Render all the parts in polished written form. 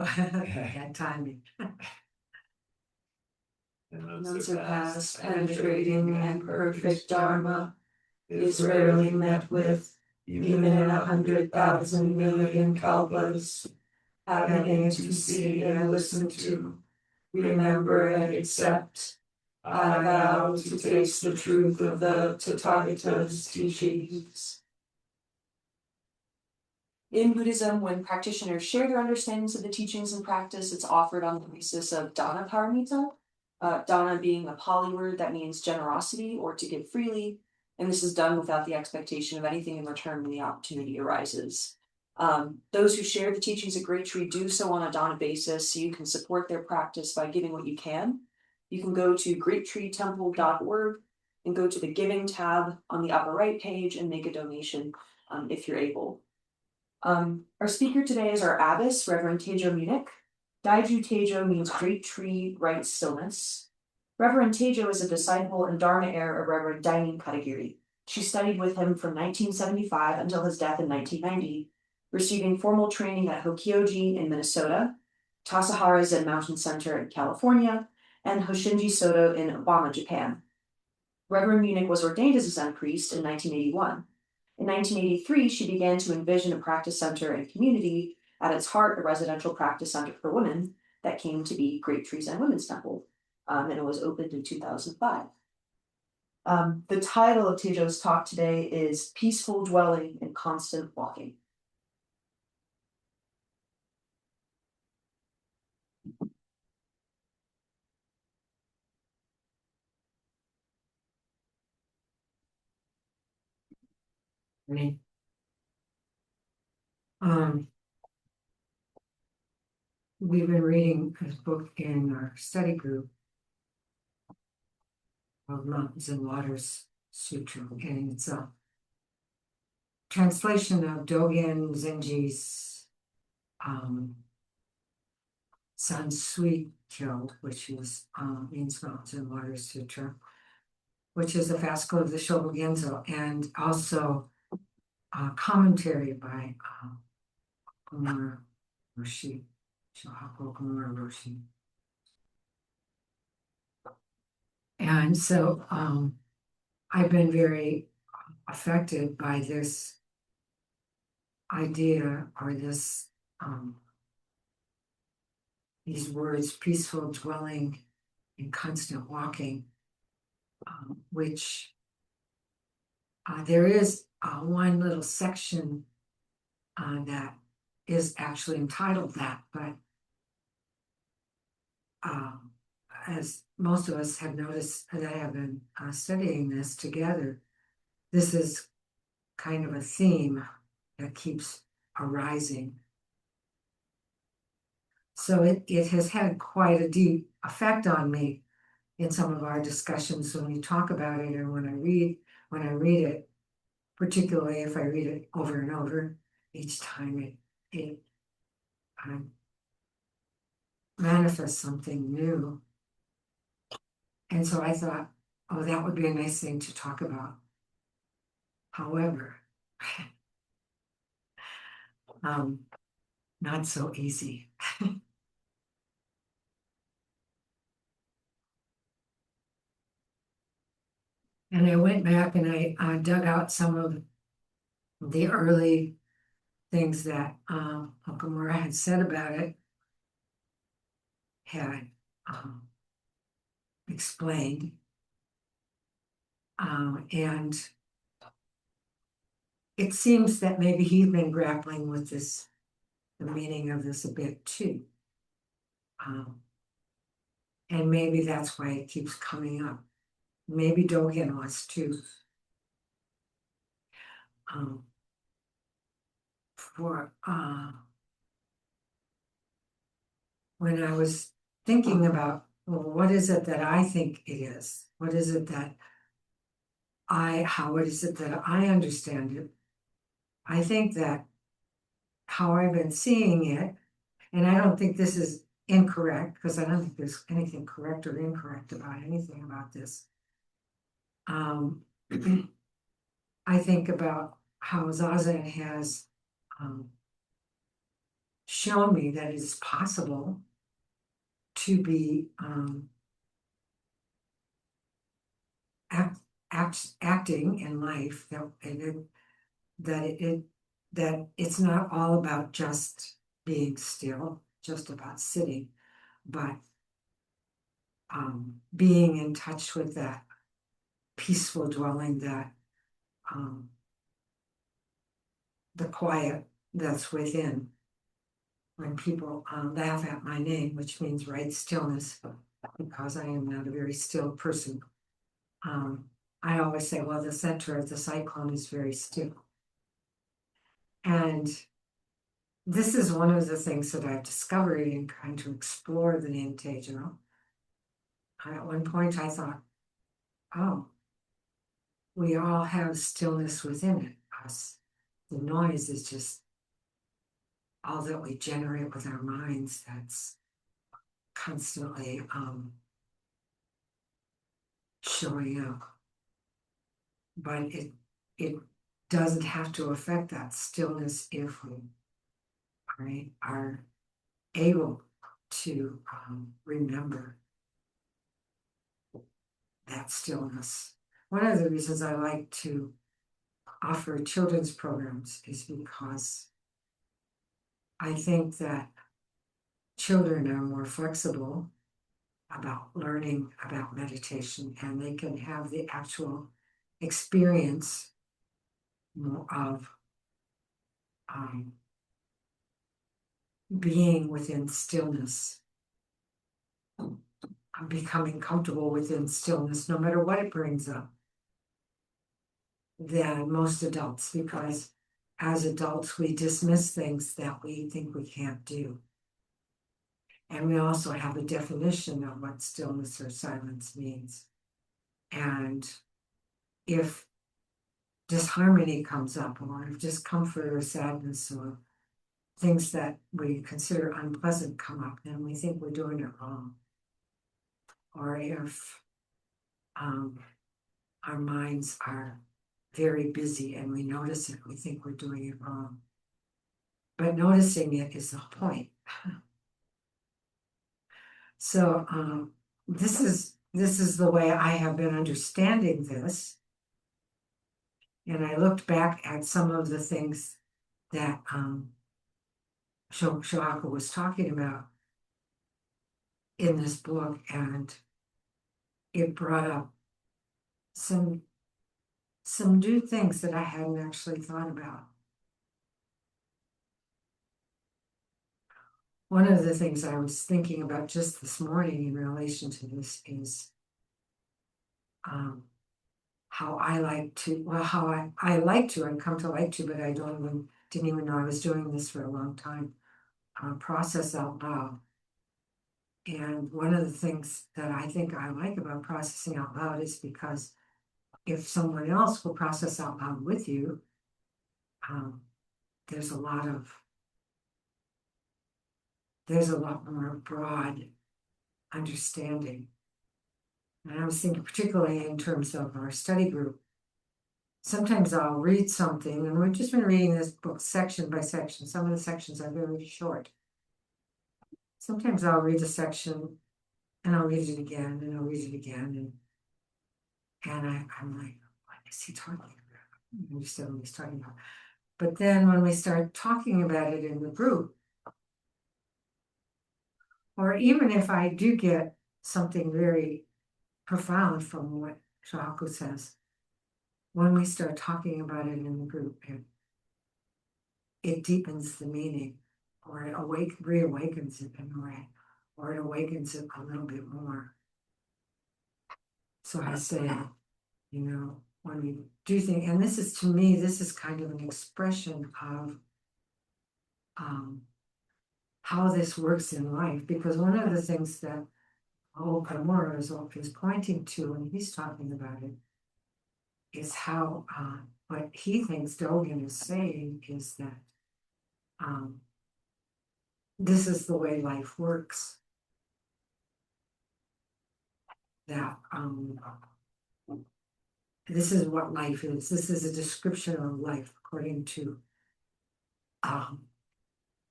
That timing. Unsurpassed, penetrating, and perfect Dharma is rarely met with, even in 100,000 million kalpas. Having to see and listen to, remember and accept, I vow to taste the truth of the Tathagata's teachings. In Buddhism, when practitioners share their understandings of the teachings and practice, it's offered on the basis of dana paramita. Dana being a Pali word that means generosity or to give freely, and this is done without the expectation of anything in return when the opportunity arises. Those who share the teachings at Great Tree do so on a dana basis, so you can support their practice by giving what you can. You can go to greattreetemple.org and go to the Giving tab on the upper right page and make a donation if you're able. Our speaker today is our abbess, Rev Teijo Munnich. Daiju Teijo means Great Tree Right Stillness. Rev Teijo is a disciple and Dharma heir of Rev Dainin Katagiri. She studied with him from 1975 until his death in 1990, receiving formal training at Hokyoji in Minnesota, Tassajara Zen Mountain Center in California, and Hosshinji Sodo in Obama, Japan. Rev Munnich was ordained as a Zen priest in 1981. In 1983, she began to envision a practice center and community, at its heart a residential practice center for women that came to be Great Tree Zen Women's Temple, and it was opened in 2005. The title of Teijo's talk today is Peaceful Dwelling and Constant Walking. We've been reading this book in our study group of Mountains and Waters Sutra, and it's a translation of Dogen Zenji's Sansuikyo, which is means Mountains and Waters Sutra, which is a fascicle of the Shobogenzo, and also a commentary by Kumara Roshi, Shohaku Kumara Roshi. And so I've been very affected by this idea or this these words, peaceful dwelling and constant walking, which there is one little section that is actually entitled that, but as most of us have noticed that have been studying this together, this is kind of a theme that keeps arising. So it has had quite a deep effect on me in some of our discussions when we talk about it, and when I read it, particularly if I read it over and over, each time it manifests something new. And so I thought, oh, that would be a nice thing to talk about. However, not so easy. And I went back and I dug out some of the early things that Okamura had said about it, had explained. And it seems that maybe he's been grappling with this, the meaning of this a bit too. And maybe that's why it keeps coming up. Maybe Dogen was too. When I was thinking about, well, what is it that I think it is? What is it that what is it that I understand it? I think that how I've been seeing it, and I don't think this is incorrect, because I don't think there's anything correct or incorrect about anything about this. I think about how Zazen has shown me that it's possible to be acting in life, that it's not all about just being still, just about sitting, but being in touch with that peaceful dwelling, that the quiet that's within. When people laugh at my name, which means right stillness, because I am not a very still person, I always say, well, the center of the cyclone is very still. And this is one of the things that I've discovered in trying to explore the name Teijo. At one point I thought, oh, we all have stillness within it. Us. The noise is just all that we generate with our minds that's constantly showing up. But it doesn't have to affect that stillness if we are able to remember that stillness. One of the reasons I like to offer children's programs is because I think that children are more flexible about learning about meditation, and they can have the actual experience of being within stillness, becoming comfortable within stillness, no matter what it brings up, than most adults, because as adults we dismiss things that we think we can't do. And we also have a definition of what stillness or silence means. And if disharmony comes up, or if discomfort or sadness or things that we consider unpleasant come up, then we think we're doing it wrong. Or if our minds are very busy and we notice it, we think we're doing it wrong. But noticing it is the point. So this is the way I have been understanding this. And I looked back at some of the things that Shohaku was talking about in this book, and it brought up some new things that I hadn't actually thought about. One of the things I was thinking about just this morning in relation to this is how I like to, well, how I like to, I've come to like to, but I didn't even know I was doing this for a long time, process out loud. And one of the things that I think I like about processing out loud is because if someone else will process out loud with you, there's a lot more broad understanding. And I was thinking particularly in terms of our study group. Sometimes I'll read something, and we've just been reading this book section by section. Some of the sections are very short. Sometimes I'll read a section and I'll read it again and I'll read it again. And I'm like, what is he talking about? I understand what he's talking about. But then when we start talking about it in the group, or even if I do get something very profound from what Shohaku says, when we start talking about it in the group, it deepens the meaning, or it reawakens it in a way, or it awakens it a little bit more. So I say, when we do things, and this is, to me, this is kind of an expression of how this works in life, because one of the things that Okamura is pointing to when he's talking about it is how what he thinks Dogen is saying is that this is the way life works. That this is what life is. This is a description of life according to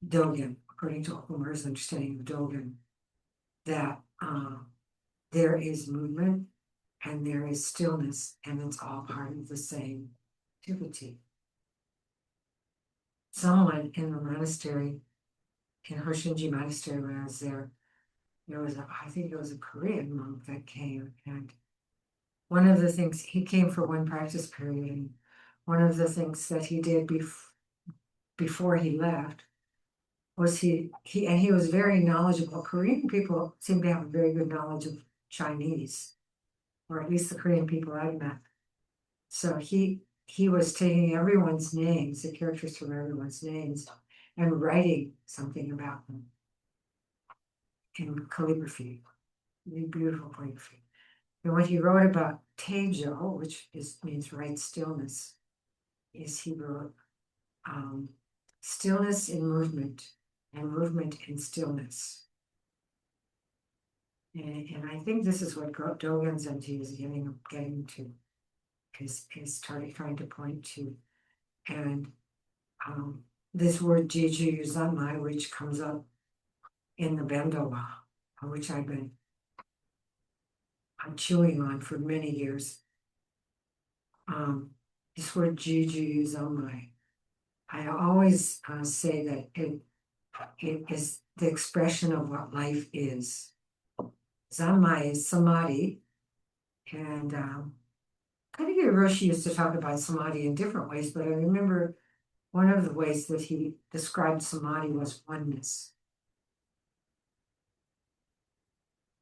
Dogen, according to Okumura's understanding of Dogen, that there is movement and there is stillness, and it's all part of the same activity. Someone in the monastery, in Hosshinji Monastery, when I was there was I think it was a Korean monk that came, and one of the things, he came for one practice period, and one of the things that he did before he left was he was very knowledgeable. Korean people seem to have a very good knowledge of Chinese, or at least the Korean people I've met. So he was taking everyone's names, the characters from everyone's names, and writing something about them in calligraphy, beautiful calligraphy. And what he wrote about Teijo, which means right stillness, is he wrote stillness in movement and movement in stillness. And I think this is what Dogen Zenji is getting to, is trying to point to. And this word Jiju Yuzanmai, which comes up in the Bendowa, which I'm chewing on for many years. This word Jiju Yuzanmai, I always say that it is the expression of what life is. Zanmai is samadhi, and Katagiri Roshi used to talk about samadhi in different ways, but I remember one of the ways that he described samadhi was oneness,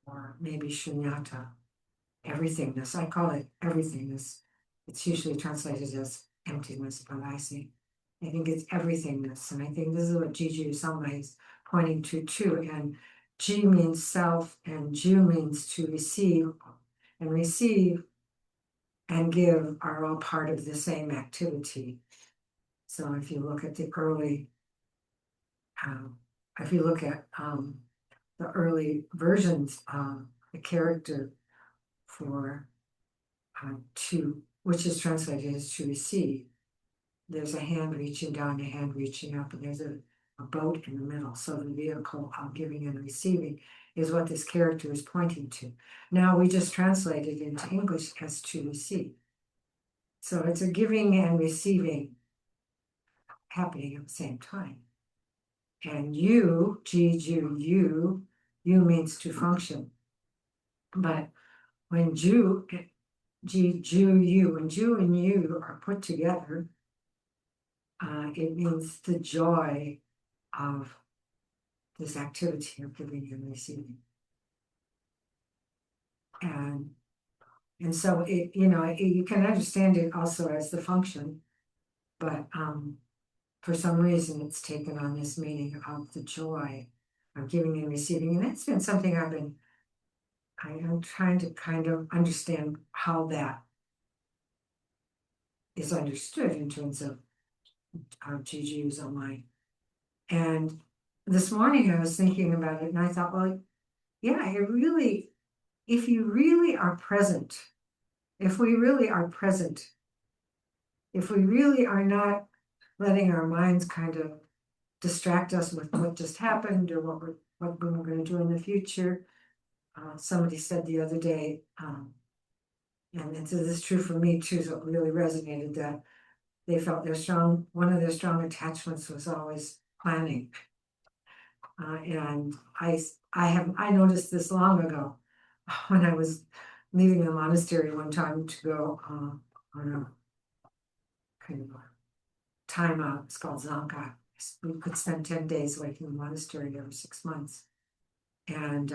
or maybe shunyata, everythingness. I call it everythingness. It's usually translated as emptiness, but I think it's everythingness, and I think this is what Jiju Samai is pointing to too. And Ji means self, and Ju means to receive, and receive and give are all part of the same activity. So if you look at the early, the early versions of the character for to, which is translated as to receive, there's a hand reaching down, a hand reaching up, and there's a boat in the middle. So the vehicle of giving and receiving is what this character is pointing to. Now we just translate it into English as to receive. So it's a giving and receiving happening at the same time. And you, Jiju, you means to function. But when Ju, you, when Ju and you are put together, it means the joy of this activity of giving and receiving. And so you can understand it also as the function, but for some reason it's taken on this meaning of the joy of giving and receiving. And that's been something I'm trying to kind of understand how that is understood in terms of Jiju's online. And this morning I was thinking about it, and I thought, well, yeah, if you really are present, if we really are present, if we really are not letting our minds kind of distract us with what just happened or what we're going to do in the future. Somebody said the other day, and this is true for me too, so it really resonated, that they felt one of their strong attachments was always planning. And I noticed this long ago when I was leaving the monastery one time to go on a kind of a time out. It's called Zanka. We could spend 10 days away from the monastery every 6 months. And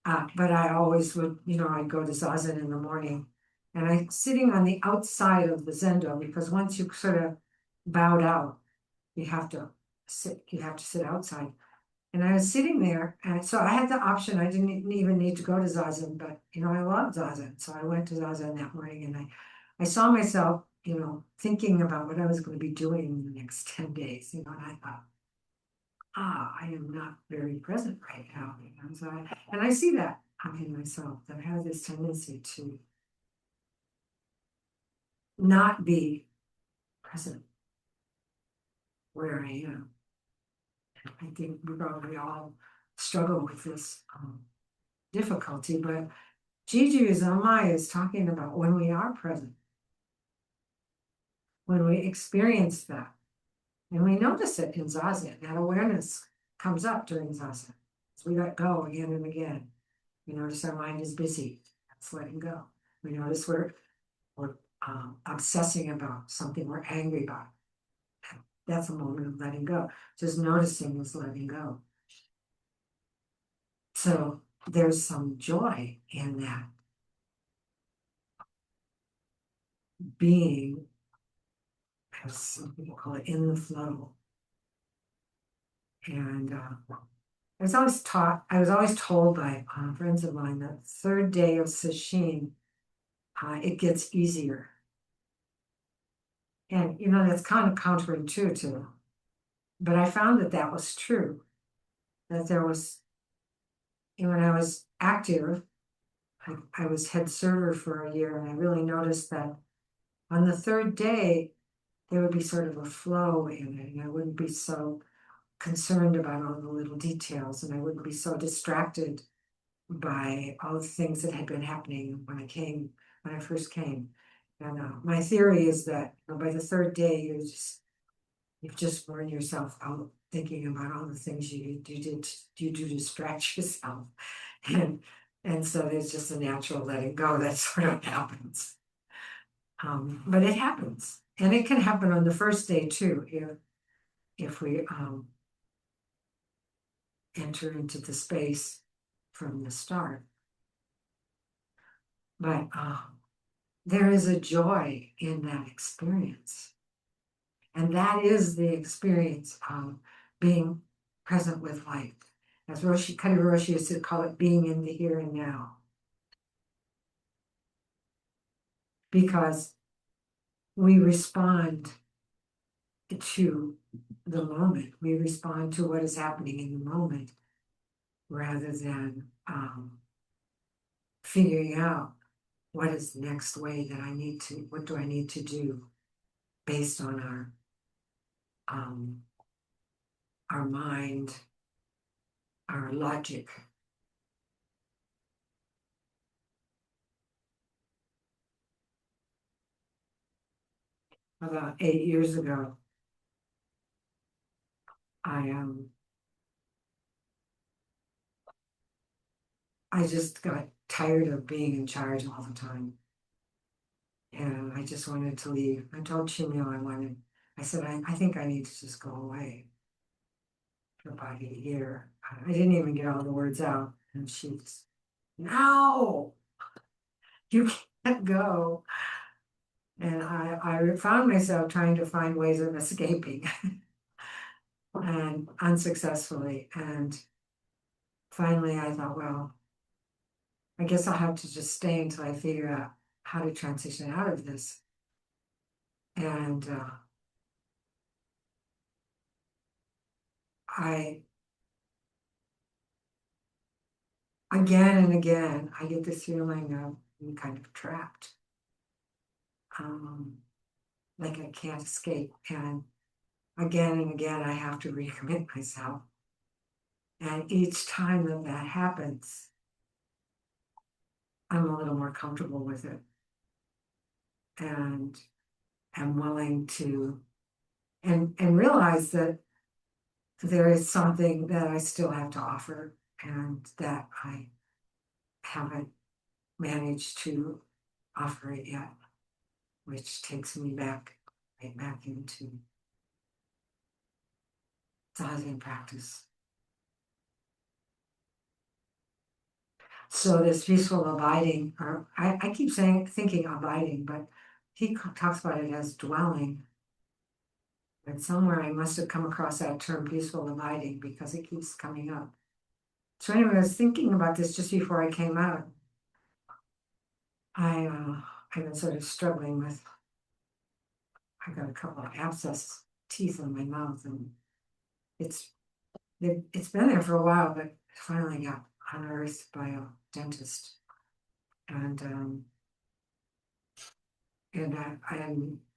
but I always would, I'd go to Zazen in the morning, and I'm sitting on the outside of the Zendo, because once you sort of bowed out, you have to sit outside. And I was sitting there, and so I had the option. I didn't even need to go to Zazen, but I loved Zazen. So I went to Zazen that morning, and I saw myself, thinking about what I was going to be doing in the next 10 days, and I thought, I am not very present right now. So I see that in myself, that I have this tendency to not be present where I am. I think we probably all struggle with this difficulty, but Jiju Zamai is talking about when we are present, when we experience that, and we notice it in Zazen. That awareness comes up during Zazen. As we let go again and again. We notice our mind is busy. That's letting go. We notice we're obsessing about something we're angry about. That's a moment of letting go. Just noticing is letting go. So there's some joy in that being, as some people call it, in the flow. And I was always told by friends of mine that third day of Sesshin, it gets easier. And that's kind of counterintuitive, but I found that that was true. That there was, when I was active, I was head server for a year, and I really noticed that on the third day, there would be sort of a flow in it, and I wouldn't be so concerned about all the little details, and I wouldn't be so distracted by all the things that had been happening when I first came. And my theory is that by the third day, you've just worn yourself out thinking about all the things you do to distract yourself, and so there's just a natural letting go that sort of happens. But it happens, and it can happen on the first day too, if we enter into the space from the start. But there is a joy in that experience. And that is the experience of being present with life. As Kari Roshi used to call it, being in the here and now. Because we respond to the moment. We respond to what is happening in the moment rather than figuring out what is the next way that what do I need to do based on our mind, our logic. About 8 years ago, I just got tired of being in charge all the time. And I just wanted to leave. I told Chinyo I said, I think I need to just go away for about a year. I didn't even get all the words out. And she's, no, you can't go. And I found myself trying to find ways of escaping and unsuccessfully. And finally I thought, well, I guess I'll have to just stay until I figure out how to transition out of this. And again and again, I get this feeling of being kind of trapped. Like I can't escape. And again, I have to recommit myself. And each time that happens, I'm a little more comfortable with it. And I'm willing to, and realize that there is something that I still have to offer and that I haven't managed to offer it yet, which takes me right back into Zazen practice. So this peaceful abiding, or I keep thinking abiding, but he talks about it as dwelling. But somewhere I must have come across that term peaceful abiding because it keeps coming up. So anyway, I was thinking about this just before I came out. I've been sort of struggling with, I got a couple of abscess teeth in my mouth, and it's been there for a while, but finally got unearthed by a dentist. And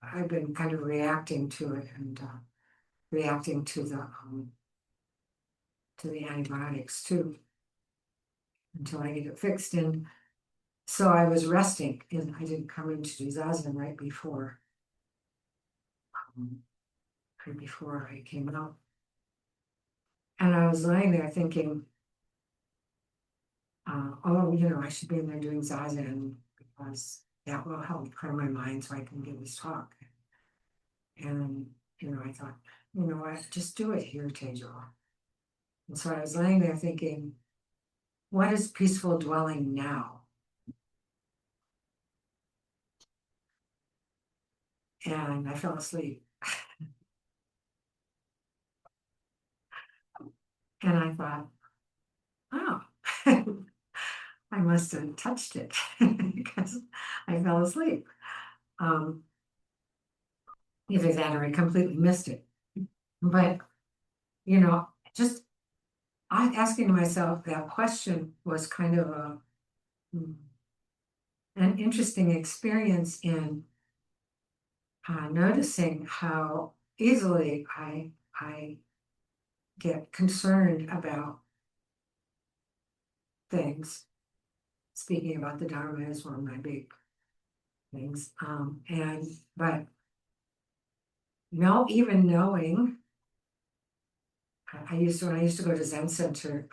I've been kind of reacting to it and reacting to to the antibiotics too, until I get it fixed. And so I was resting, and I didn't come in to do zazen right before I came out. And I was lying there thinking, oh, I should be in there doing zazen because that will help clear my mind so I can give this talk. And, I thought, what, just do it here, Teijo. And so I was lying there thinking, what is peaceful dwelling now? And I fell asleep. And I thought, oh, I must have touched it because I fell asleep. Either that or I completely missed it. But, just asking myself that question was kind of an interesting experience in noticing how easily I get concerned about things. Speaking about the Dharma is one of my big things. But even knowing, when I used to go to Zen Center,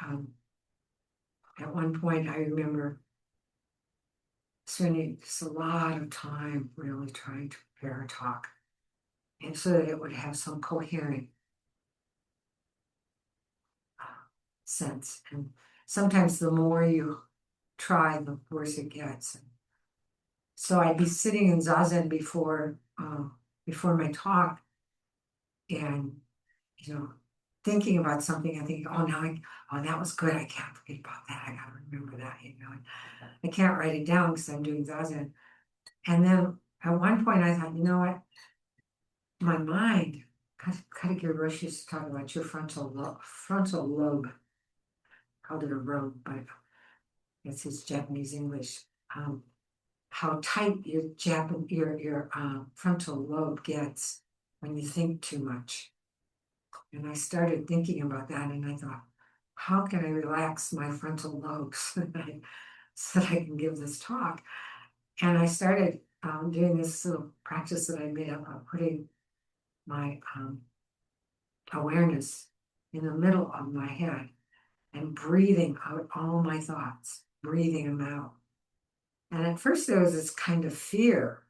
at one point I remember spending just a lot of time really trying to prepare a talk, and so that it would have some coherent sense. And sometimes the more you try, the worse it gets. So I'd be sitting in zazen before my talk, and thinking about something. I think, oh, that was good. I can't forget about that. I gotta remember that. I can't write it down because I'm doing zazen. And then at one point I thought, you know what? My mind, Katagiri Roshi used to talk about your frontal lobe. Called it a robe, but it's his Japanese English. How tight your frontal lobe gets when you think too much. And I started thinking about that, and I thought, how can I relax my frontal lobes so that I can give this talk? And I started doing this little practice that I made up of putting my awareness in the middle of my head and breathing out all my thoughts, breathing them out. And at first there was this kind of fear.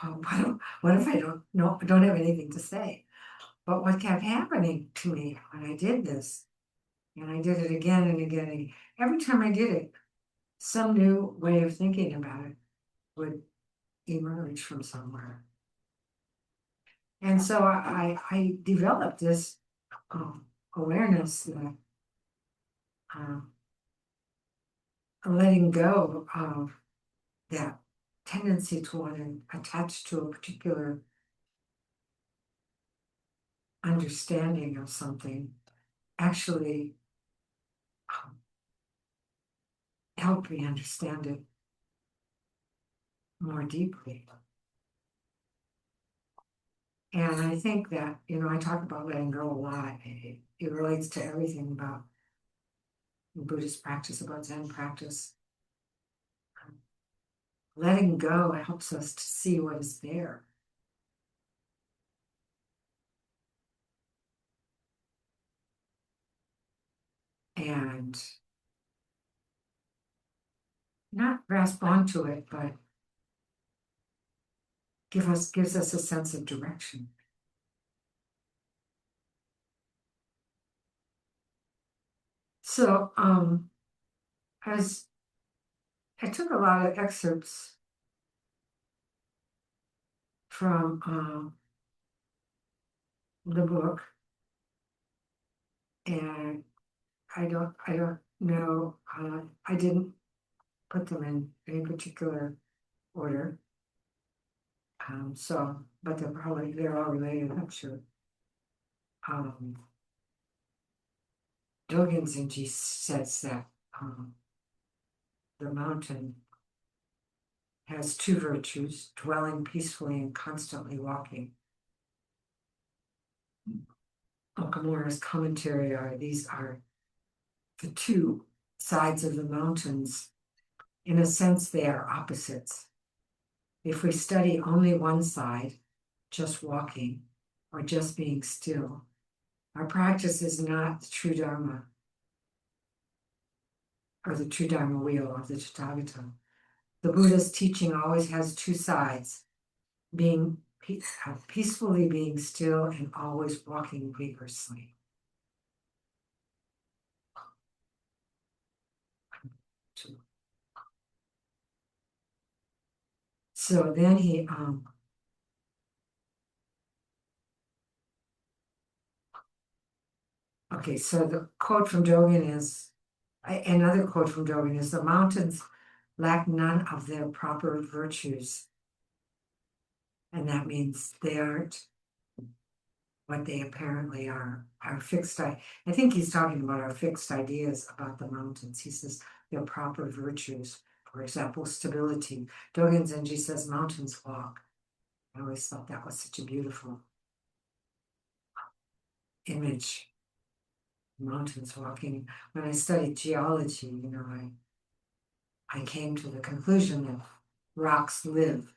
Oh, what if I don't have anything to say? But what kept happening to me when I did this, and I did it again and again, and every time I did it, some new way of thinking about it would emerge from somewhere. And so I developed this awareness that letting go of that tendency to want to attach to a particular understanding of something actually helped me understand it more deeply. And I think that, I talk about letting go a lot. It relates to everything about Buddhist practice, about Zen practice. Letting go helps us to see what is there. And not grasp onto it, but gives us a sense of direction. So as I took a lot of excerpts from the book, and I don't know, I didn't put them in any particular order. But they're all related, I'm sure. Dogen Zenji says that the mountain has two virtues: dwelling peacefully and constantly walking. Okamura's commentary these are the two sides of the mountains. In a sense, they are opposites. If we study only one side, just walking or just being still, our practice is not the true Dharma or the true Dharma wheel of the Tathagata. The Buddha's teaching always has two sides, being peacefully being still and always walking vigorously. So then he okay, so the quote from Dogen is, another quote from Dogen is, the mountains lack none of their proper virtues. And that means they aren't what they apparently are, our fixed, I think he's talking about our fixed ideas about the mountains. He says their proper virtues, for example, stability. Dogen Zenji says mountains walk. I always thought that was such a beautiful image. Mountains walking. When I studied geology, I came to the conclusion that rocks live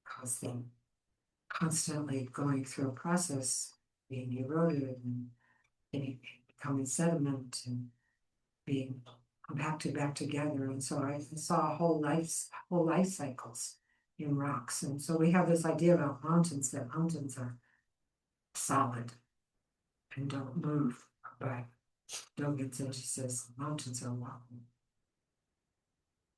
because they're constantly going through a process, being eroded and becoming sediment and being compacted back together. And so I saw whole life cycles in rocks. And so we have this idea about mountains, that mountains are solid and don't move. But Dogen Zenji says mountains are walking.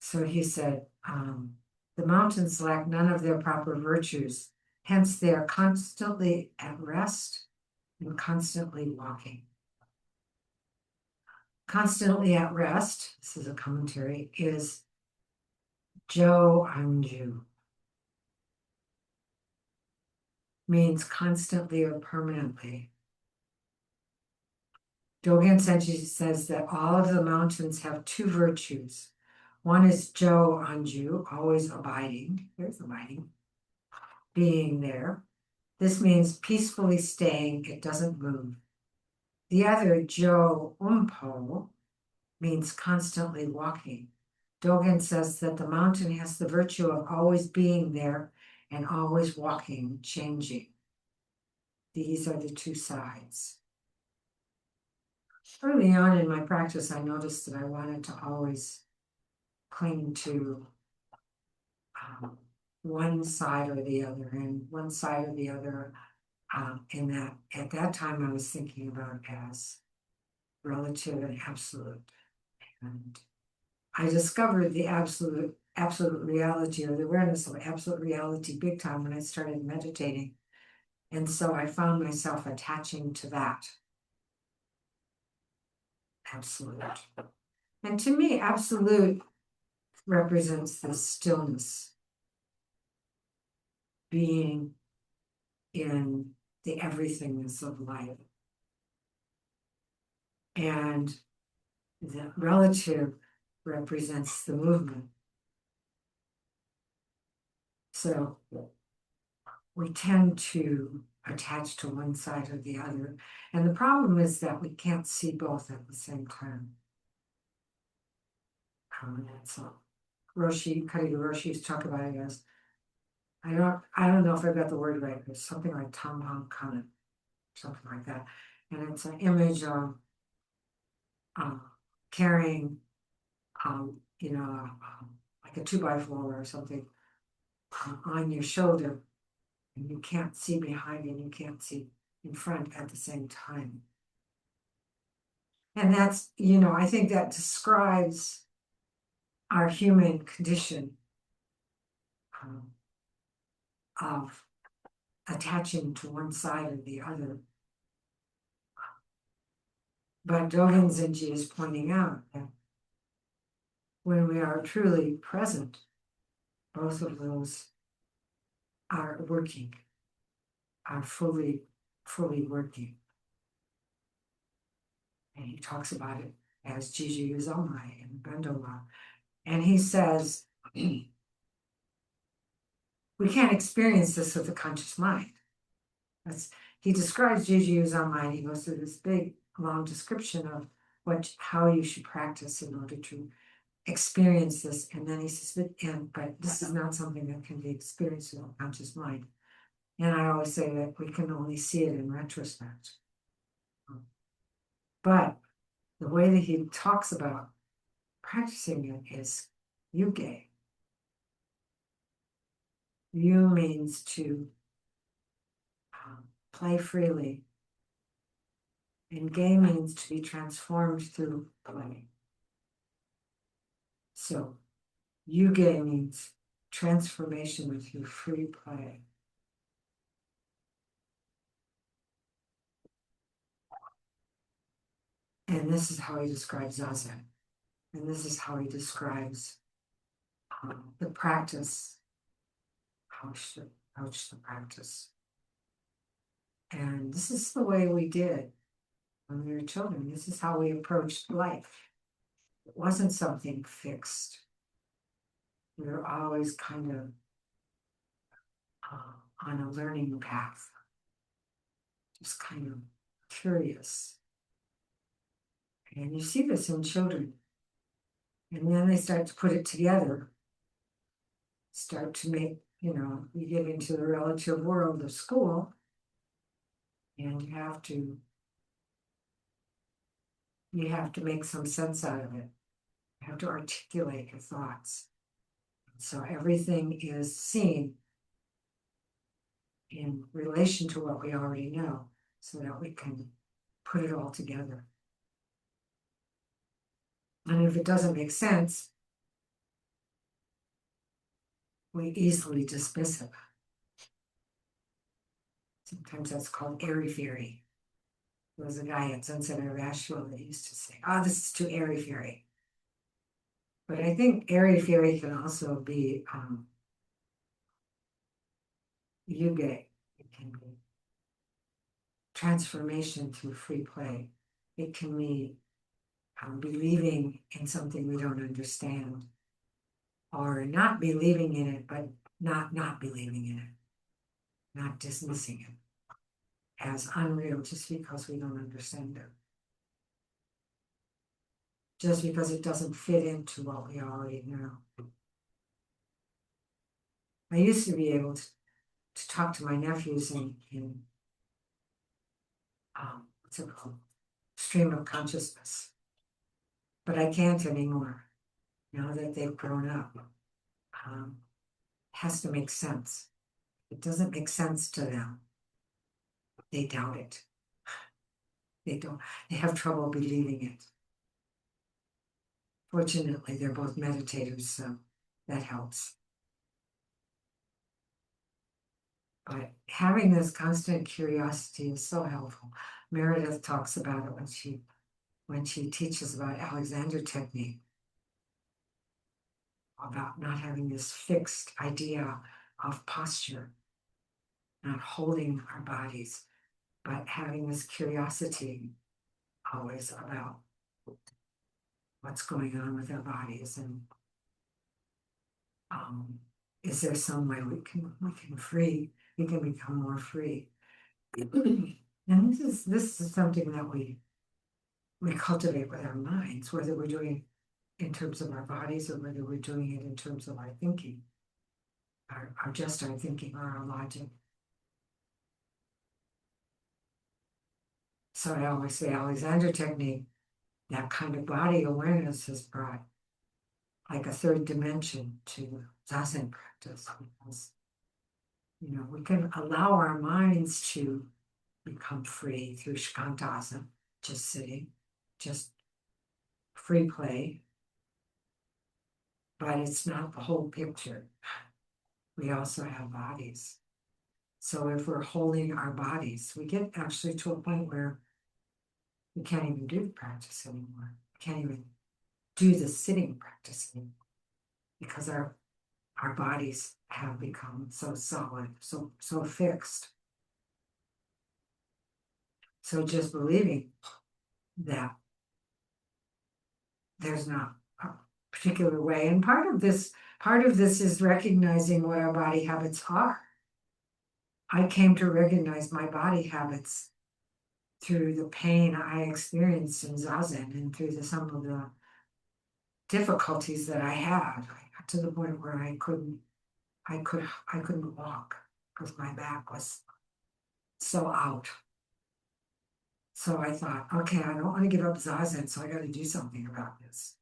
So he said, the mountains lack none of their proper virtues, hence they are constantly at rest and constantly walking. Constantly at rest, this is a commentary, is Jo Anju. Means constantly or permanently. Dogen Zenji says that all of the mountains have two virtues. One is Jo Anju, always abiding. There's abiding. Being there. This means peacefully staying, it doesn't move. The other, Jo Umpo, means constantly walking. Dogen says that the mountain has the virtue of always being there and always walking, changing. These are the two sides. Early on in my practice, I noticed that I wanted to always cling to one side or the other, and one side or the other. In that, at that time, I was thinking about as relative and absolute. And I discovered the absolute reality, or the awareness of absolute reality, big time when I started meditating. And so I found myself attaching to that. Absolute. And to me, absolute represents the stillness, being in the everythingness of life. And the relative represents the movement. So we tend to attach to one side or the other. And the problem is that we can't see both at the same time. So Katagiri Roshi's talk about it as, I don't know if I got the word right, but it's something like Tamham Kana, something like that. And it's an image of carrying, like a 2x4 or something on your shoulder, and you can't see behind and you can't see in front at the same time. And that's, I think that describes our human condition of attaching to one side or the other. But Dogen Zenji is pointing out that when we are truly present, both of those are working, are fully working. And he talks about it as Jiji Uzomai and Bendola. And he says, we can't experience this with the conscious mind. he describes Juju Zanmai. He goes through this big, long description of how you should practice in order to experience this. And then he says, but this is not something that can be experienced in a conscious mind. And I always say that we can only see it in retrospect. But the way that he talks about practicing it is yuge. Yu means to play freely, and ge means to be transformed through play. So yuge means transformation through free play. And this is how he describes Zazen. And this is how he describes the practice, how we should approach the practice. And this is the way we did when we were children. This is how we approached life. It wasn't something fixed. We were always kind of on a learning path, just kind of curious. And you see this in children. And then they start to put it together, start to make, you get into the relative world of school, and you have to make some sense out of it. You have to articulate your thoughts. So everything is seen in relation to what we already know, so that we can put it all together. And if it doesn't make sense, we easily dismiss it. Sometimes that's called airy-fairy. There was a guy at Zen Center of Asheville that used to say, "Oh, this is too airy-fairy." But I think airy-fairy can also be yuge. It can be transformation through free play. It can be believing in something we don't understand, or not believing in it, but not believing in it, not dismissing it as unreal just because we don't understand it, just because it doesn't fit into what we already know. I used to be able to talk to my nephews in what's it called? Stream of consciousness. But I can't anymore, now that they've grown up. It has to make sense. It doesn't make sense to them. They doubt it. They have trouble believing it. Fortunately, they're both meditators, so that helps. But having this constant curiosity is so helpful. Meredith talks about it when she teaches about Alexander technique, about not having this fixed idea of posture, not holding our bodies, but having this curiosity always about what's going on with our bodies, and is there some way we can become more free. And this is something that we cultivate with our minds, whether we're doing it in terms of our bodies or whether we're doing it in terms of our thinking, our thinking or our logic. So I always say Alexander technique, that kind of body awareness has brought like a third dimension to Zazen practice, because we can allow our minds to become free through shikantaza, just sitting, just free play, but it's not the whole picture. We also have bodies. So if we're holding our bodies, we get actually to a point where we can't even do the practice anymore. We can't even do the sitting practice anymore, because our bodies have become so solid, so fixed. So just believing that there's not a particular way, and part of this is recognizing what our body habits are. I came to recognize my body habits through the pain I experienced in Zazen and through some of the difficulties that I had. I got to the point where I couldn't walk because my back was so out. So I thought, okay, I don't want to give up Zazen, so I got to do something about this.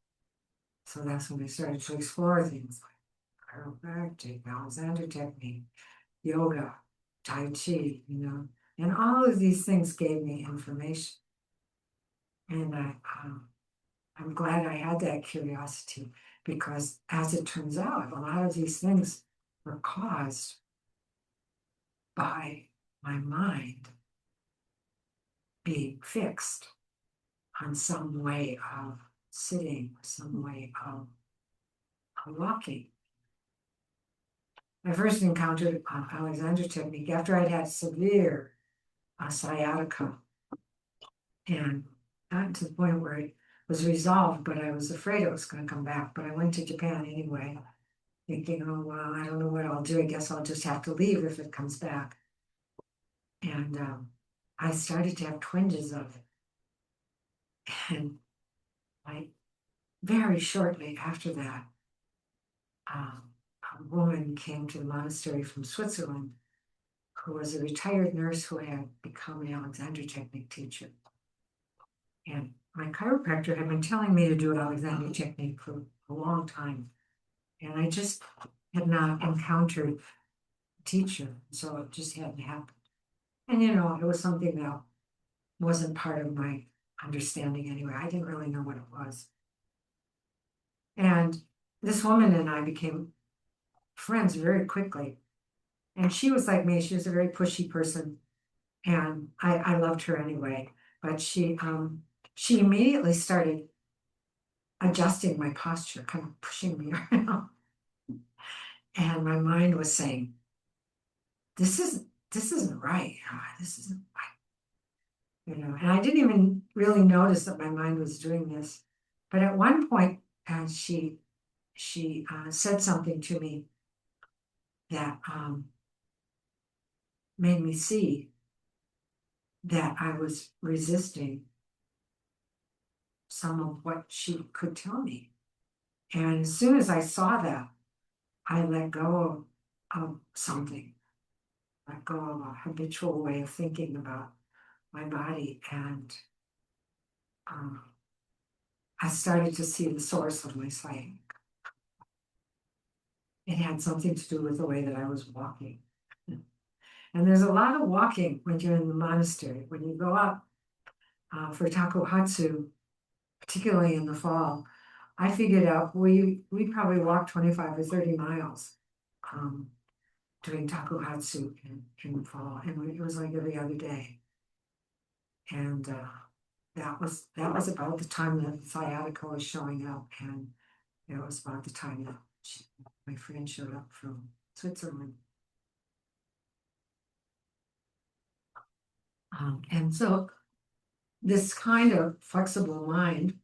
So that's when I started to explore things like chiropractic, Alexander technique, yoga, Tai Chi, and all of these things gave me information. And I'm glad I had that curiosity because, as it turns out, a lot of these things were caused by my mind being fixed on some way of sitting, some way of walking. I first encountered Alexander technique after I'd had severe sciatica and gotten to the point where it was resolved, but I was afraid it was going to come back. But I went to Japan anyway, thinking, oh, well, I don't know what I'll do. I guess I'll just have to leave if it comes back. And I started to have twinges of it. And like very shortly after that, a woman came to the monastery from Switzerland who was a retired nurse who had become an Alexander technique teacher. And my chiropractor had been telling me to do Alexander technique for a long time. And I just had not encountered a teacher, so it just hadn't happened. And it was something that wasn't part of my understanding anyway. I didn't really know what it was. And this woman and I became friends very quickly. And she was like me, she was a very pushy person. And I loved her anyway. But she immediately started adjusting my posture, kind of pushing me around. And my mind was saying, this isn't right. This isn't right. And I didn't even really notice that my mind was doing this. But at one point, she said something to me that made me see that I was resisting some of what she could tell me. And as soon as I saw that, I let go of something, let go of a habitual way of thinking about my body. And I started to see the source of my sciatica. It had something to do with the way that I was walking. And there's a lot of walking when you're in the monastery. When you go up for takuhatsu, particularly in the fall, I figured out we probably walked 25 or 30 miles doing takuhatsu in the fall. And it was like every other day. And that was about the time that sciatica was showing up. And it was about the time that my friend showed up from Switzerland. And so this kind of flexible mind,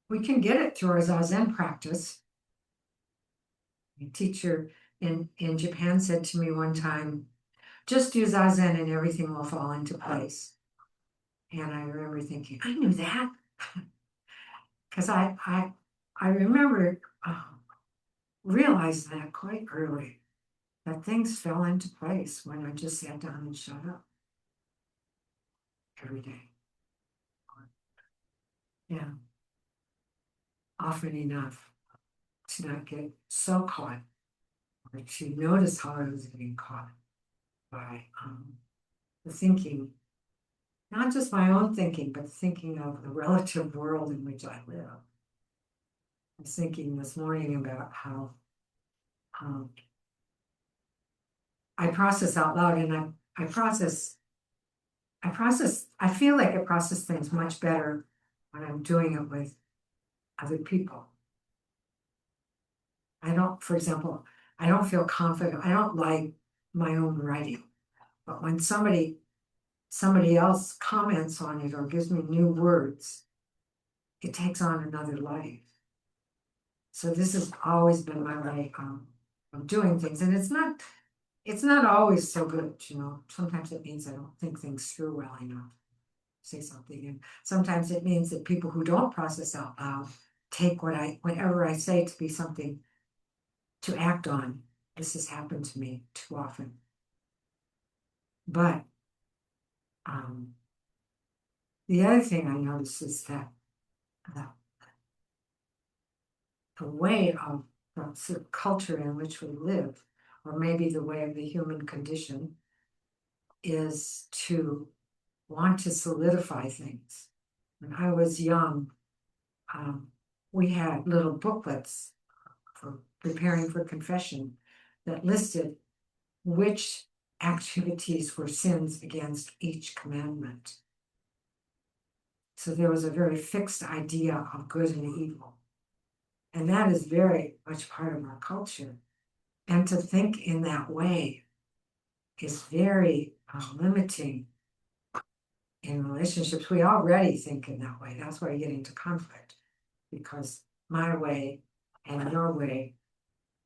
we can get it through our Zazen practice. A teacher in Japan said to me one time, just do Zazen and everything will fall into place. And I remember thinking, I knew that. Because I remember realizing that quite early, that things fell into place when I just sat down and shut up every day. Yeah. Often enough to not get so caught or to notice how I was getting caught by the thinking, not just my own thinking, but thinking of the relative world in which I live. I was thinking this morning about how I process out loud, and I feel like I process things much better when I'm doing it with other people. For example, I don't feel confident. I don't like my own writing, but when somebody else comments on it or gives me new words, it takes on another life. So this has always been my way of doing things. And it's not it's not always so good, you know. Sometimes it means I don't think things through well enough. Say something, and sometimes it means that people who don't process out loud take whatever I say to be something to act on. This has happened to me too often. But the other thing I notice is that the, the way of the sort of culture in which we live, or maybe the way of the human condition, is to want to solidify things. When I was young, we had little booklets for preparing for confession that listed which activities were sins against each commandment. So there was a very fixed idea of good and evil. And that is very much part of our culture. And to think in that way is very limiting in relationships. We already think in that way. That's why you get into conflict, because my way and your way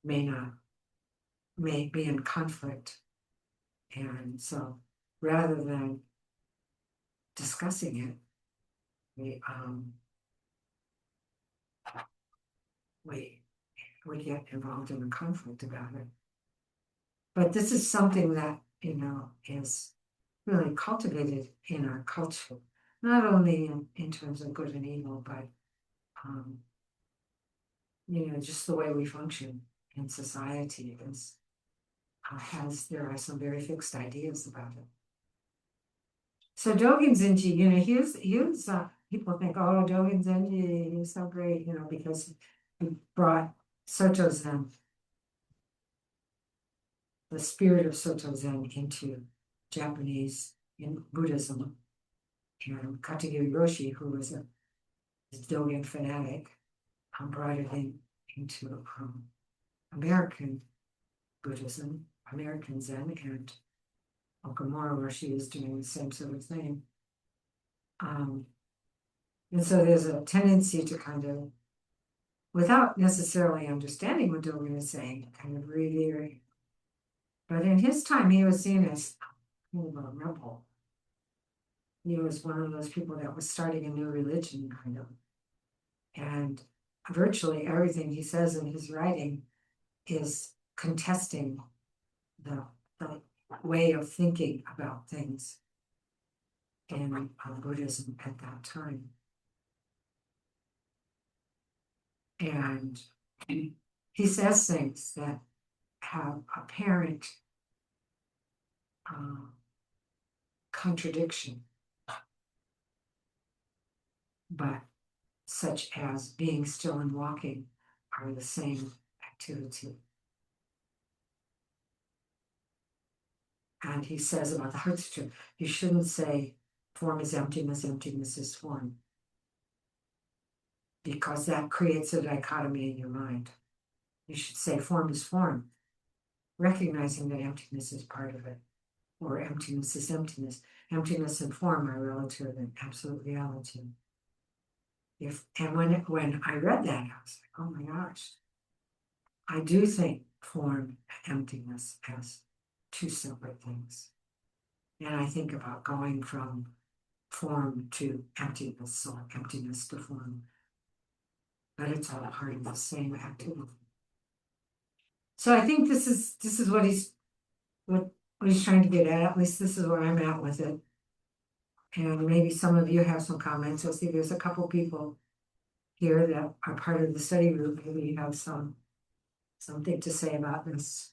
may be in conflict. And so rather than discussing it, we get involved in a conflict about it. But this is something that, you know, is really cultivated in our culture, not only in terms of good and evil, but you know, just the way we function in society is there are some very fixed ideas about it. So Dogen Zenji, you know, he was people think, oh, Dogen Zenji, he's so great, you know, because he brought Soto Zen, the spirit of Soto Zen, into Japanese in Buddhism. And Katagiri Roshi, who was a Dogen fanatic, brought it into American Buddhism, American Zen, and Okamura, where she is doing the same sort of thing. And so there's a tendency to kind of, without necessarily understanding what Dogen is saying, kind of revere. But in his time, he was seen as kind of a rebel. He was one of those people that was starting a new religion, kind of. And virtually everything he says in his writing is contesting the way of thinking about things in Buddhism at that time. And he says things that have apparent contradiction, but such as being still and walking are the same activity. And he says about the heart sutra, you shouldn't say form is emptiness, emptiness is form, because that creates a dichotomy in your mind. You should say form is form, recognizing that emptiness is part of it, or emptiness is emptiness. Emptiness and form are relative and absolute reality. When I read that, I was like, oh my gosh, I do think form and emptiness as two separate things. And I think about going from form to emptiness, or emptiness to form. But it's all part of the same activity. So I think this is what he's trying to get at least this is where I'm at with it. And maybe some of you have some comments. I see there's a couple people here that are part of the study group. Maybe you have something to say about this.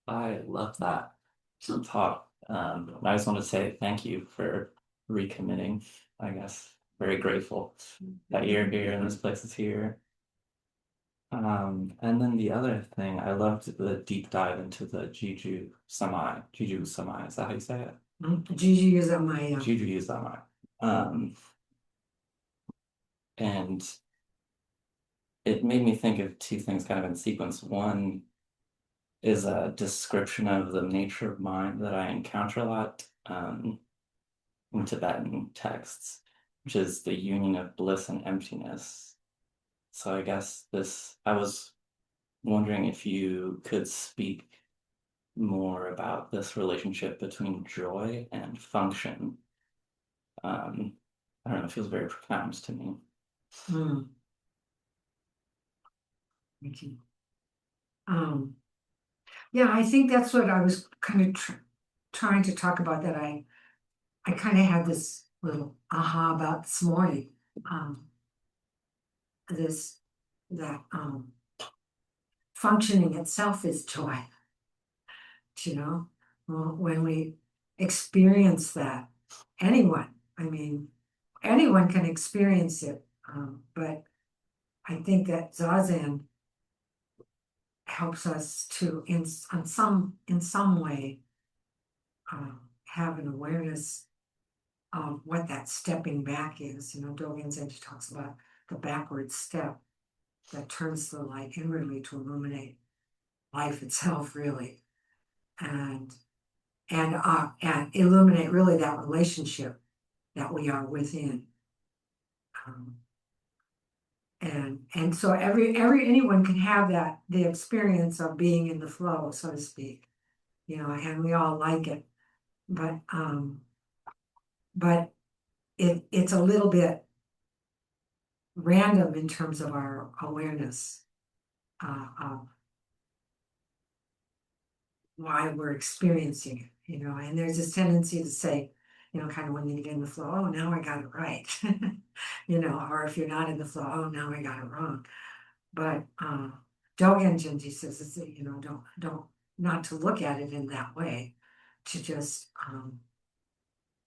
I love that talk. I just want to say thank you for recommitting, I guess. Very grateful that you're here and this place is here. And then the other thing, I loved the deep dive into the Jiju Samai. Jiju Samai, is that how you say it? Gigi is on my Jiju Samai. And it made me think of two things kind of in sequence. One is a description of the nature of mind that I encounter a lot in Tibetan texts, which is the union of bliss and emptiness. So I guess I was wondering if you could speak more about this relationship between joy and function. I don't know, it feels very profound to me. Thank you. Yeah, I think that's what I was kind of trying to talk about, that I kind of had this little aha about this morning. That functioning itself is joy. You know, when we experience that, anyone can experience it, but I think that Zazen helps us to, in some way, have an awareness of what that stepping back is. Dogen Zenji talks about the backward step that turns the light inwardly to illuminate life itself, really, and illuminate really that relationship that we are within. And so anyone can have the experience of being in the flow, so to speak, and we all like it, but it's a little bit random in terms of our awareness of why we're experiencing it, and there's this tendency to say, kind of when you get in the flow, oh, now I got it right, or if you're not in the flow, oh, now I got it wrong. But Dogen Zenji says, it's, don't not to look at it in that way, to just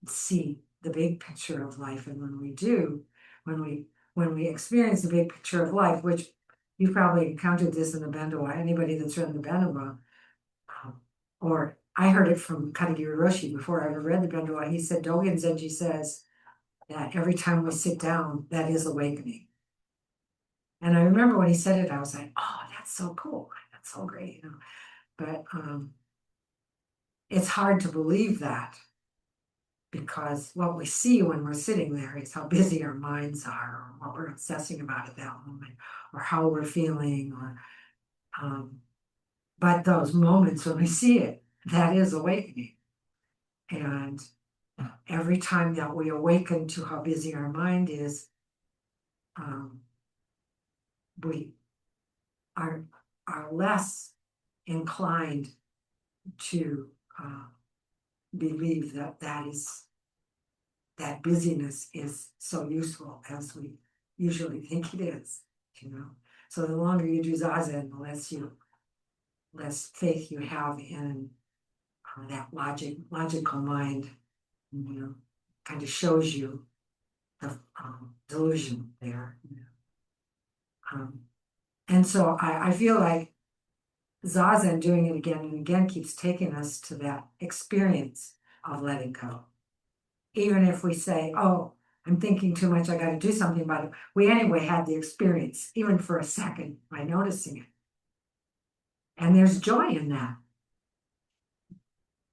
see the big picture of life. And when we do, when we experience the big picture of life, which you've probably encountered this in the Bendowa, anybody that's read the Bendowa, or I heard it from Katagiri Roshi before I ever read the Bendowa. He said, Dogen Zenji says that every time we sit down, that is awakening. And I remember when he said it, I was like, oh, that's so cool. That's so great, But it's hard to believe that, because what we see when we're sitting there is how busy our minds are, or what we're obsessing about at that moment, or how we're feeling, or but those moments when we see it, that is awakening. And every time that we awaken to how busy our mind is, we are less inclined to believe that busyness is so useful as we usually think it is, So the longer you do Zazen, the less faith you have in that logical mind, kind of shows you the delusion there. And so I feel like Zazen, doing it again and again, keeps taking us to that experience of letting go. Even if we say, oh, I'm thinking too much, I got to do something about it. We anyway had the experience, even for a second, by noticing it. And there's joy in that.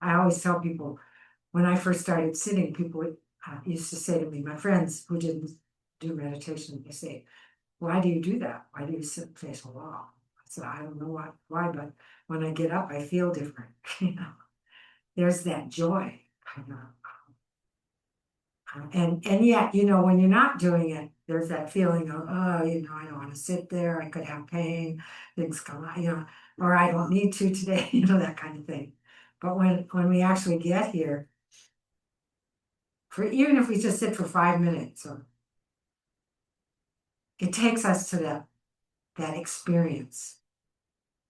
I always tell people, when I first started sitting, people used to say to me, my friends who didn't do meditation, they say, why do you do that? Why do you sit and face a wall? I said, I don't know why, but when I get up, I feel different. There's that joy, kind of. And yet, when you're not doing it, there's that feeling of, oh, I don't want to sit there. I could have pain. Things come, or I don't need to today, that kind of thing. But when we actually get here, even if we just sit for 5 minutes, it takes us to that experience.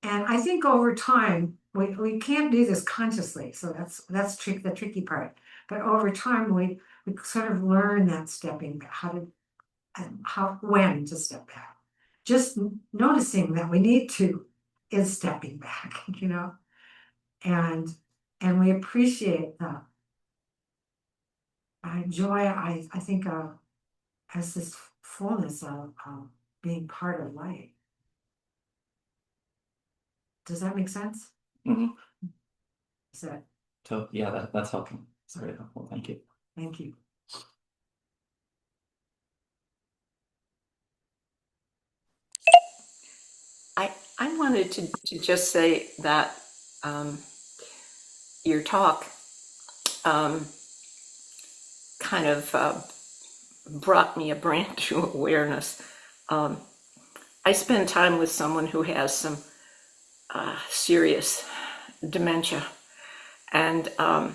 And I think over time, we can't do this consciously, so that's the tricky part. But over time, we sort of learn that stepping back, when to step back. Just noticing that we need to is stepping back, and we appreciate the joy. I think as this fullness of being part of light. Does that make sense? Mhm. Is that, So yeah, that's helpful. It's very helpful. Thank you. thank you. I wanted to just say that your talk kind of brought me a brand new awareness. I spend time with someone who has some serious dementia, and I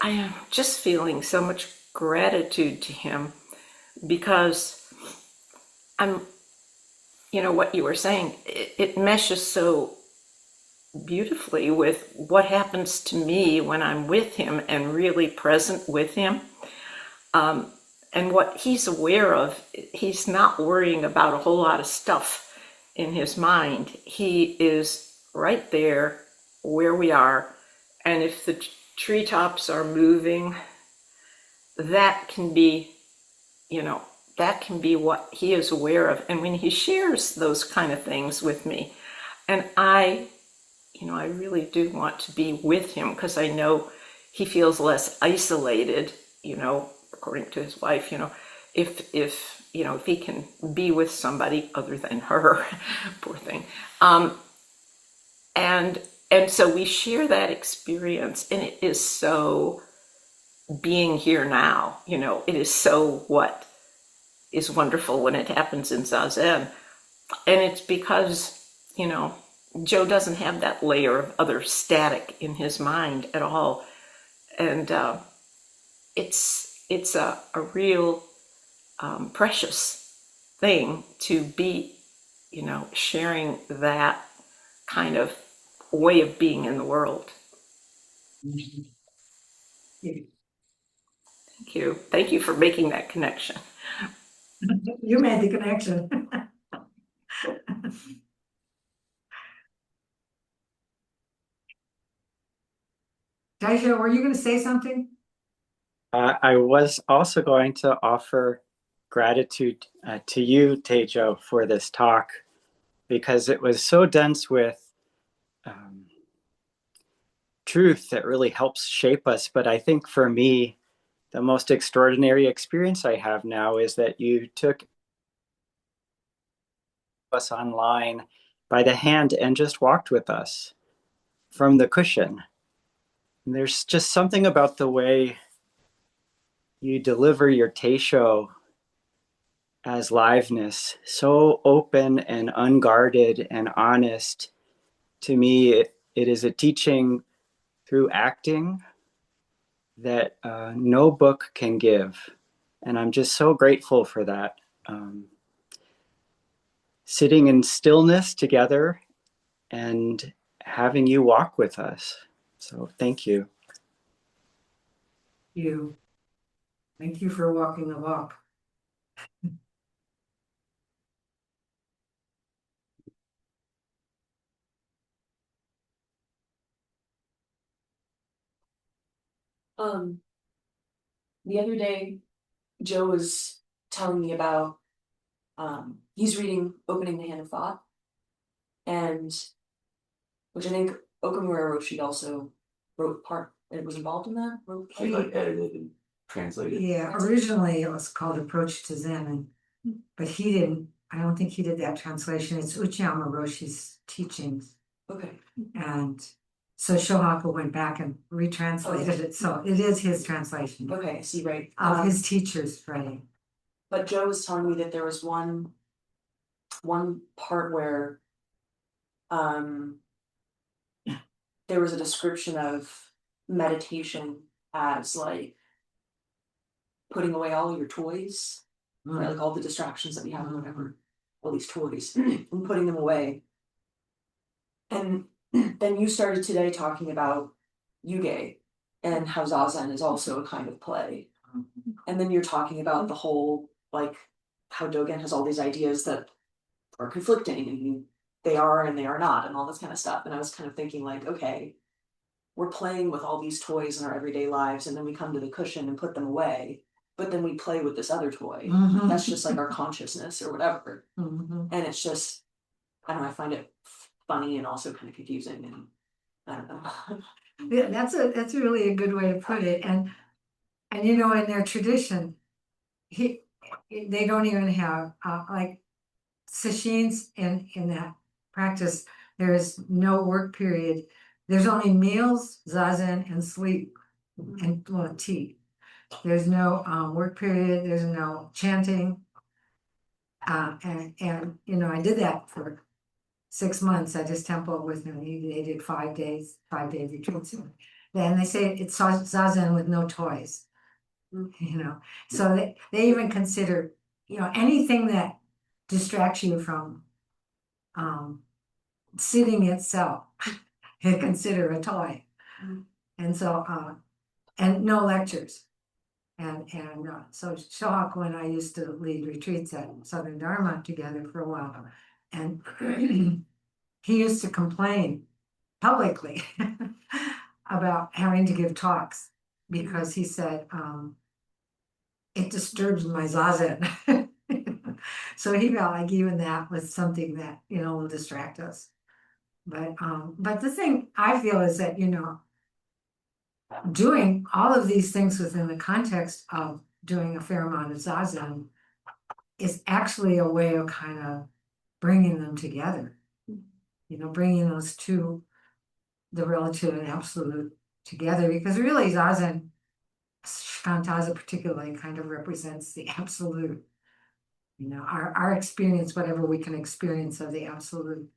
am just feeling so much gratitude to him because what you were saying, it meshes so beautifully with what happens to me when I'm with him and really present with him. And what he's aware of, he's not worrying about a whole lot of stuff in his mind. He is right there where we are. And if the treetops are moving, that can be, that can be what he is aware of. And when he shares those kind of things with me, and I really do want to be with him because I know he feels less isolated, according to his wife, if he can be with somebody other than her, poor thing. And so we share that experience, and it is so being here now, it is so what is wonderful when it happens in Zazen. And it's because, Joe doesn't have that layer of other static in his mind at all. And it's a real precious thing to be, sharing that kind of way of being in the world. Mhm. Yeah. Thank you. Thank you for making that connection. You made the connection. Daiju, were you going to say something? I was also going to offer gratitude to you, Teijo, for this talk, because it was so dense with truth that really helps shape us. But I think for me, the most extraordinary experience I have now is that you took us online by the hand and just walked with us from the cushion. And there's just something about the way you deliver your teisho as liveness, so open and unguarded and honest. To me, it is a teaching through acting that no book can give. And I'm just so grateful for that. Sitting in stillness together and having you walk with us. So thank you. Thank you for walking the walk. The other day, Joe was telling me about he's reading Opening the Hand of Thought, and which I think Okamura Roshi also wrote part. It was involved in that. She like edited and translated. Yeah, originally it was called Approach to Zen, but he didn't. I don't think he did that translation. It's Uchiyama Roshi's teachings, Okay. and so Shohaku went back and retranslated it. So it is his translation Okay, I see, right. of his teacher's writing. But Joe was telling me that there was one part where there was a description of meditation as like putting away all your toys, right? Like all the distractions that we have or whatever, all these toys, and putting them away. And then you started today talking about yuge and how zazen is also a kind of play. And then you're talking about the whole, like, how Dogen has all these ideas that are conflicting and they are and they are not and all this kind of stuff. And I was kind of thinking like, okay, we're playing with all these toys in our everyday lives and then we come to the cushion and put them away. but then we play with this other toy. Mhm. That's just like our consciousness or whatever. Mhm. And it's just, I don't know, I find it funny and also kind of confusing, and I don't know. Yeah, that's really a good way to put it. And you know, in their tradition, they don't even have like sashins in that practice. There's no work period. There's only meals, zazen, and sleep, and well, tea. There's no work period. There's no chanting. And you know, I did that for 6 months at his temple with him. They did 5 day retreats. Then they say it's zazen with no toys, you know. So they even consider, you know, anything that distracts you from sitting itself, they consider a toy. And so, and no lectures. And so Shohaku and I used to lead retreats at Southern Dharma together for a while. And he used to complain publicly about having to give talks because he said, it disturbs my zazen. So he felt like even that was something that, you know, will distract us. But the thing I feel is that, you know, doing all of these things within the context of doing a fair amount of zazen is actually a way of kind of bringing them together. You know, bringing those two, the relative and absolute, together, because really zazen, shikantaza particularly, kind of represents the absolute. You know, our experience, whatever we can experience of the absolute.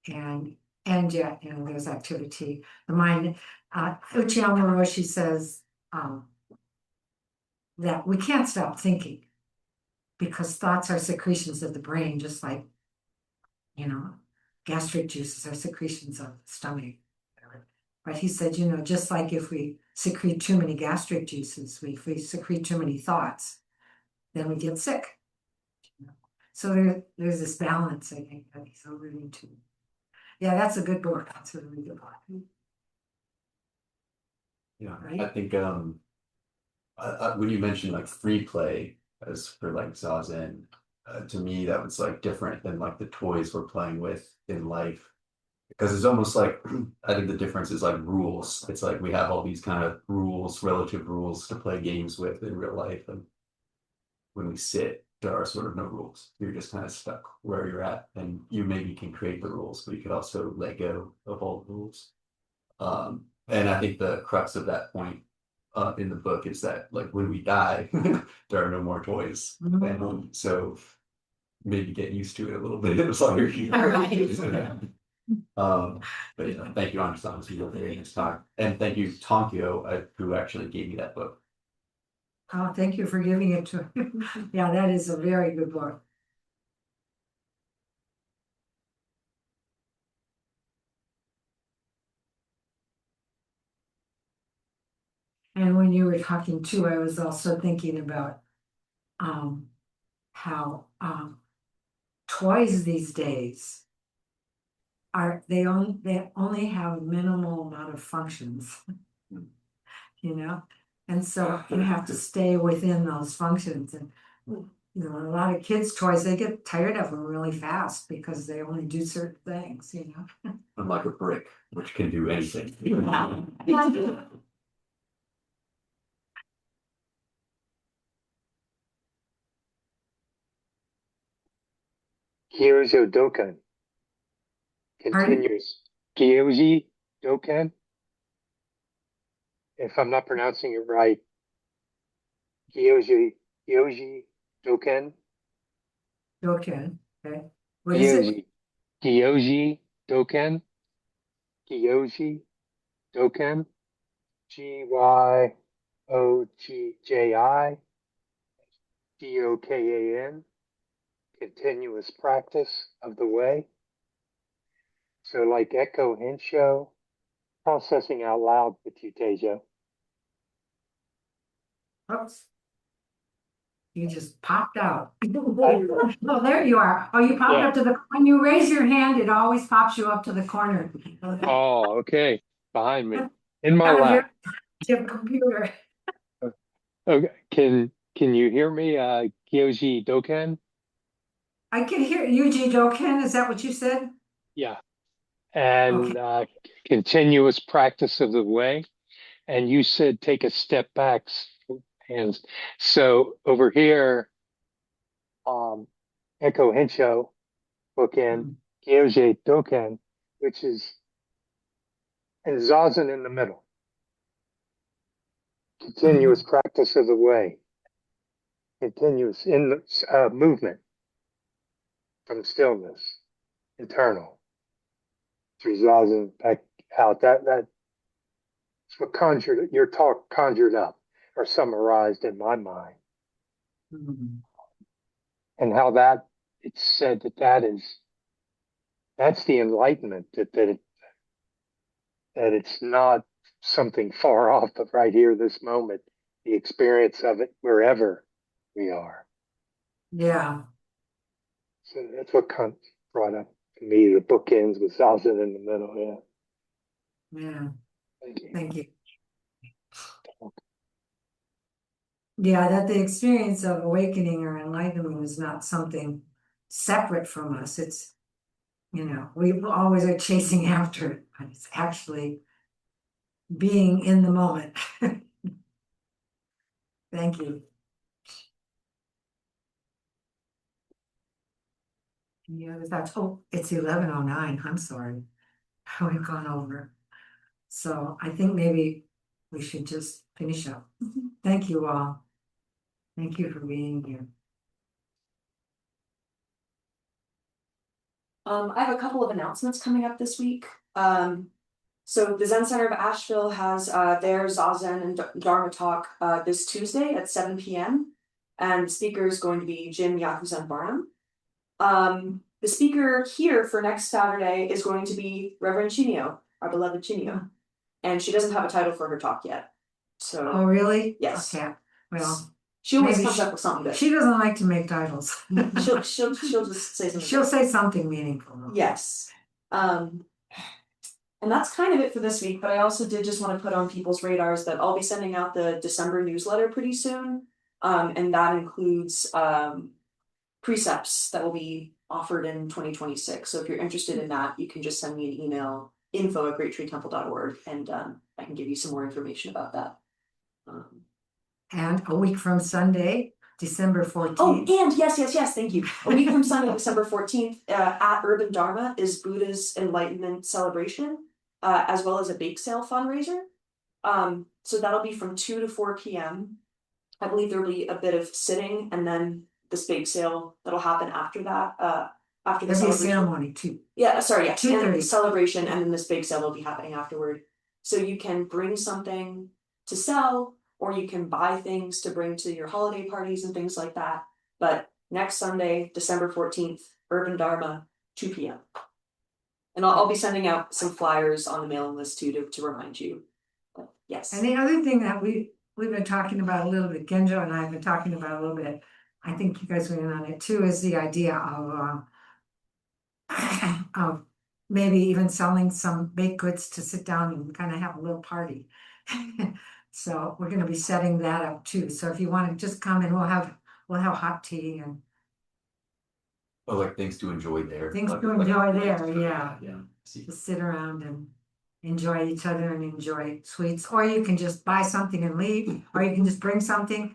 And yet, you know, there's activity. The mind, Uchiyama Roshi says that we can't stop thinking because thoughts are secretions of the brain, just like, you know, gastric juices are secretions of the stomach. But he said, you know, just like if we secrete too many gastric juices, if we secrete too many thoughts, then we get sick. So there's this balance, I think, that he's alluding to. Yeah, that's a good book. That's a really good book. Yeah, Right? I think when you mentioned like free play as for like zazen, to me that was like different than like the toys we're playing with in life, because it's almost like I think the difference is like rules. It's like we have all these kind of rules, relative rules to play games with in real life, and when we sit, there are sort of no rules. You're just kind of stuck where you're at, and you maybe can create the rules, but you could also let go of all the rules. And I think the crux of that point in the book is that like when we die, there are no more toys. And so maybe get used to it a little bit as long as you but yeah, thank you, Anderson, for very nice talk. And thank you, Tonkyo, who actually gave me that book. Oh, thank you for giving it to him. Yeah, that is a very good book. And when you were talking too, I was also thinking about how toys these days they only have a minimal amount of functions, you know, and so you have to stay within those functions. And you know, a lot of kids' toys, they get tired of them really fast because they only do certain things, you know. Unlike a brick, which can do anything. Kyojo Dokan Pardon? continues. Kyoji Dokan, if I'm not pronouncing it right, Kyoji Dokan. Okay, okay. What is it? Kyoji Dokan. Kyoji Dokan. Gyojji Dokan. Continuous practice of the way. So like Echo Hensho, processing out loud with you, Teijo. Oops. You just popped out. Oh, there you are. Oh, you popped up to when you raise your hand, it always pops you up to the corner. Oh, okay. Behind me. In my Got a very lap. active computer. Okay, can you hear me? Kyoji Doken? I can hear Yuji Doken, is that what you said? Yeah. Okay. And continuous practice of the way. And you said take a step back, hands. So over here, Eko Hensho bookend, Mm. Kyoji Doken, which is and Zazen in the middle. Continuous practice of the way. Continuous in the movement from stillness, internal, through Zazen back out. That's what your talk conjured up or summarized in my mind. Mhm. And how that it's said that's the enlightenment that it's not something far off, but right here, this moment, the experience of it wherever we are. Yeah, So that's what brought up to me. The book ends with Zazen in the middle. Yeah. yeah, Thank you. thank you. Yeah, that the experience of awakening or enlightenment is not something separate from us. It's, we always are chasing after it, but it's actually being in the moment. Thank you. Any other thoughts? Oh, it's 11:09. I'm sorry. We've gone over. So I think maybe we should just finish up. Thank you all. Thank you for being here. I have a couple of announcements coming up this week. So the Zen Center of Asheville has their Zazen and Dharma talk this Tuesday at 7 p.m. And the speaker is going to be Jim Yakuzan Barnum. The speaker here for next Saturday is going to be Reverend Chinio, our beloved Chinio. And she doesn't have a title for her talk yet. So Oh, really? yes. Okay. Well, she always maybe comes up with something good. she doesn't like to make titles. she'll just say something. She'll say something meaningful. Yes. And that's kind of it for this week, but I also did just want to put on people's radars that I'll be sending out the December newsletter pretty soon. And that includes precepts that will be offered in 2026. So if you're interested in that, you can just send me an email, info@greattreetemple.org, and I can give you some more information about that. And a week from Sunday, December 14th. Oh, and yes, thank you. A week from Sunday, December 14th, at Urban Dharma is Buddha's Enlightenment Celebration, as well as a bake sale fundraiser. So that'll be from 2 to 4 p.m. I believe there'll be a bit of sitting and then this bake sale that'll happen after that, after the There'll be a celebration. ceremony too. Yeah, sorry, yeah. 2:30. And celebration, and then this bake sale will be happening afterward. So you can bring something to sell, or you can buy things to bring to your holiday parties and things like that. But next Sunday, December 14th, Urban Dharma, 2 p.m. And I'll be sending out some flyers on the mailing list too to remind you. But yes. And the other thing that we've been talking about a little bit, Genjo and I have been talking about a little bit, I think you guys were in on it too, is the idea of maybe even selling some baked goods to sit down and kind of have a little party. So we're going to be setting that up too. So if you want to just come and we'll have hot tea and Oh, like things to enjoy there. things Like- to like- enjoy there, yeah. Yeah. See. Just sit around and enjoy each other and enjoy sweets, or you can just buy something and leave, or you can just bring something,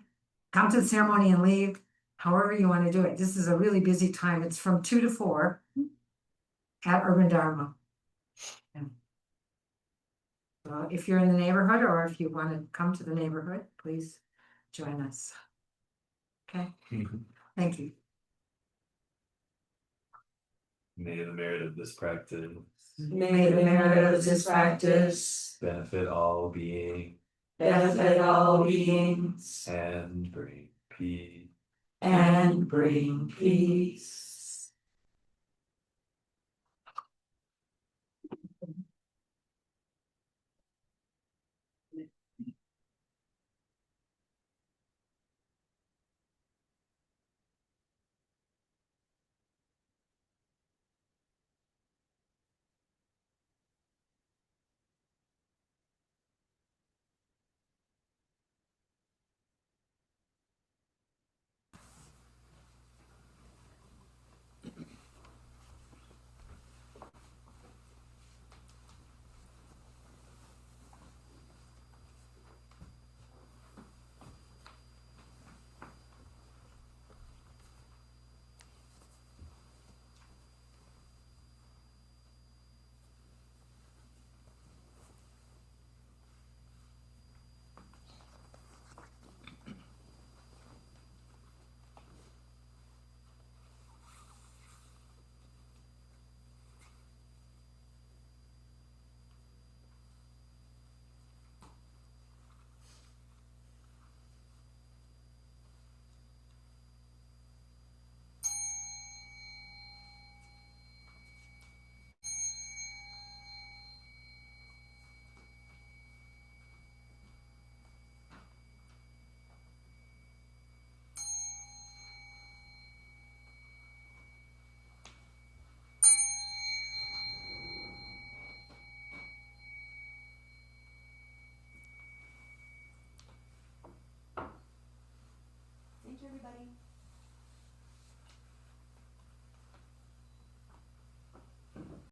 come to the ceremony and leave, however you want to do it. This is a really busy time. It's from 2 to 4 at Urban Dharma. So if you're in the neighborhood or if you want to come to the neighborhood, please join us. Okay, thank you. May the merit of this practice May the merit of this practice benefit all beings benefit all beings and bring peace. and bring peace. you, everybody.